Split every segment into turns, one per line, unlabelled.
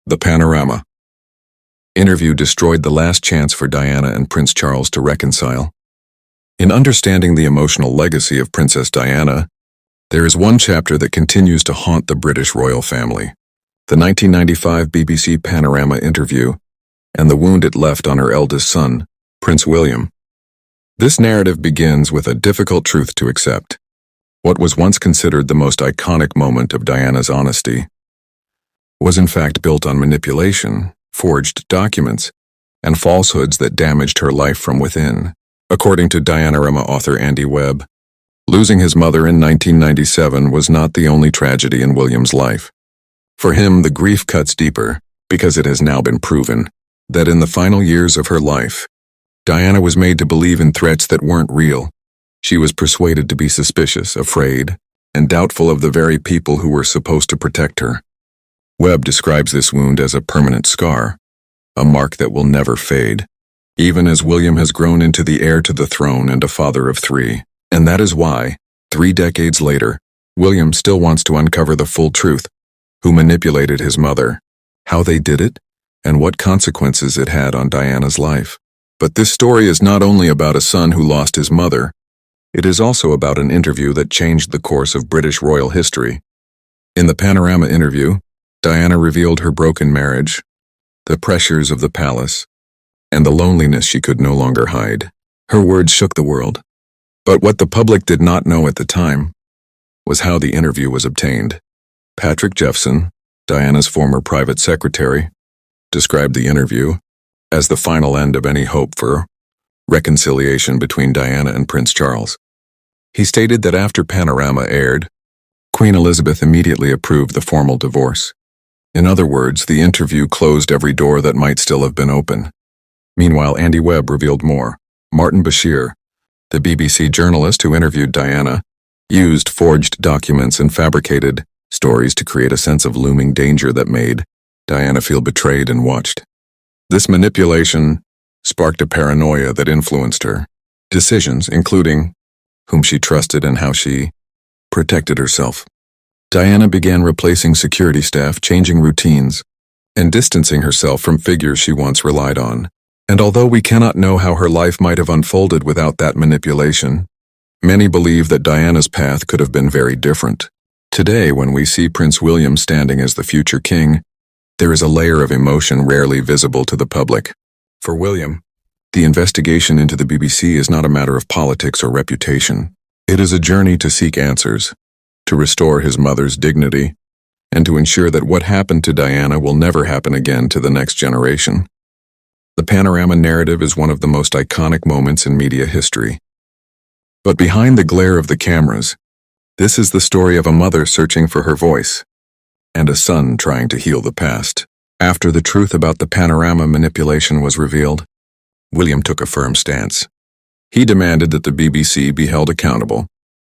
The Panorama. Interview destroyed the last chance for Diana and Prince Charles to reconcile. In understanding the emotional legacy of Princess Diana, there is one chapter that continues to haunt the British royal family: the 1995 BBC Panorama interview and the wound it left on her eldest son, Prince William. This narrative begins with a difficult truth to accept. What was once considered the most iconic moment of Diana's honesty was in fact built on manipulation, forged documents, and falsehoods that damaged her life from within. According to Dianorama author Andy Webb, losing his mother in 1997 was not the only tragedy in William's life. For him, the grief cuts deeper because it has now been proven that in the final years of her life, Diana was made to believe in threats that weren't real. She was persuaded to be suspicious, afraid, and doubtful of the very people who were supposed to protect her. Webb describes this wound as a permanent scar, a mark that will never fade, even as William has grown into the heir to the throne and a father of three. And that is why, 3 decades later, William still wants to uncover the full truth: who manipulated his mother, how they did it, and what consequences it had on Diana's life. But this story is not only about a son who lost his mother, it is also about an interview that changed the course of British royal history. In the Panorama interview, Diana revealed her broken marriage, the pressures of the palace, and the loneliness she could no longer hide. Her words shook the world. But what the public did not know at the time was how the interview was obtained. Patrick Jephson, Diana's former private secretary, described the interview as the final end of any hope for reconciliation between Diana and Prince Charles. He stated that after Panorama aired, Queen Elizabeth immediately approved the formal divorce. In other words, the interview closed every door that might still have been open. Meanwhile, Andy Webb revealed more. Martin Bashir, the BBC journalist who interviewed Diana, used forged documents and fabricated stories to create a sense of looming danger that made Diana feel betrayed and watched. This manipulation sparked a paranoia that influenced her decisions, including whom she trusted and how she protected herself. Diana began replacing security staff, changing routines, and distancing herself from figures she once relied on. And although we cannot know how her life might have unfolded without that manipulation, many believe that Diana's path could have been very different. Today, when we see Prince William standing as the future king, there is a layer of emotion rarely visible to the public. For William, the investigation into the BBC is not a matter of politics or reputation. It is a journey to seek answers, to restore his mother's dignity, and to ensure that what happened to Diana will never happen again to the next generation. The Panorama narrative is one of the most iconic moments in media history. But behind the glare of the cameras, this is the story of a mother searching for her voice, and a son trying to heal the past. After the truth about the Panorama manipulation was revealed, William took a firm stance. He demanded that the BBC be held accountable,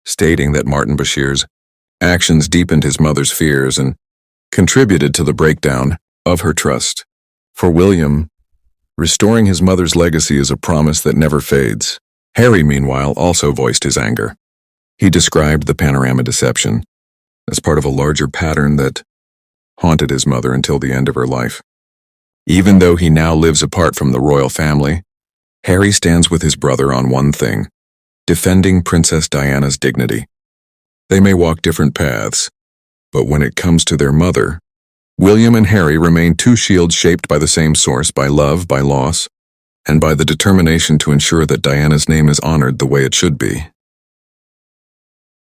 stating that Martin Bashir's actions deepened his mother's fears and contributed to the breakdown of her trust. For William, restoring his mother's legacy is a promise that never fades. Harry, meanwhile, also voiced his anger. He described the Panorama deception as part of a larger pattern that haunted his mother until the end of her life. Even though he now lives apart from the royal family, Harry stands with his brother on one thing: defending Princess Diana's dignity. They may walk different paths, but when it comes to their mother, William and Harry remain two shields shaped by the same source: by love, by loss, and by the determination to ensure that Diana's name is honored the way it should be.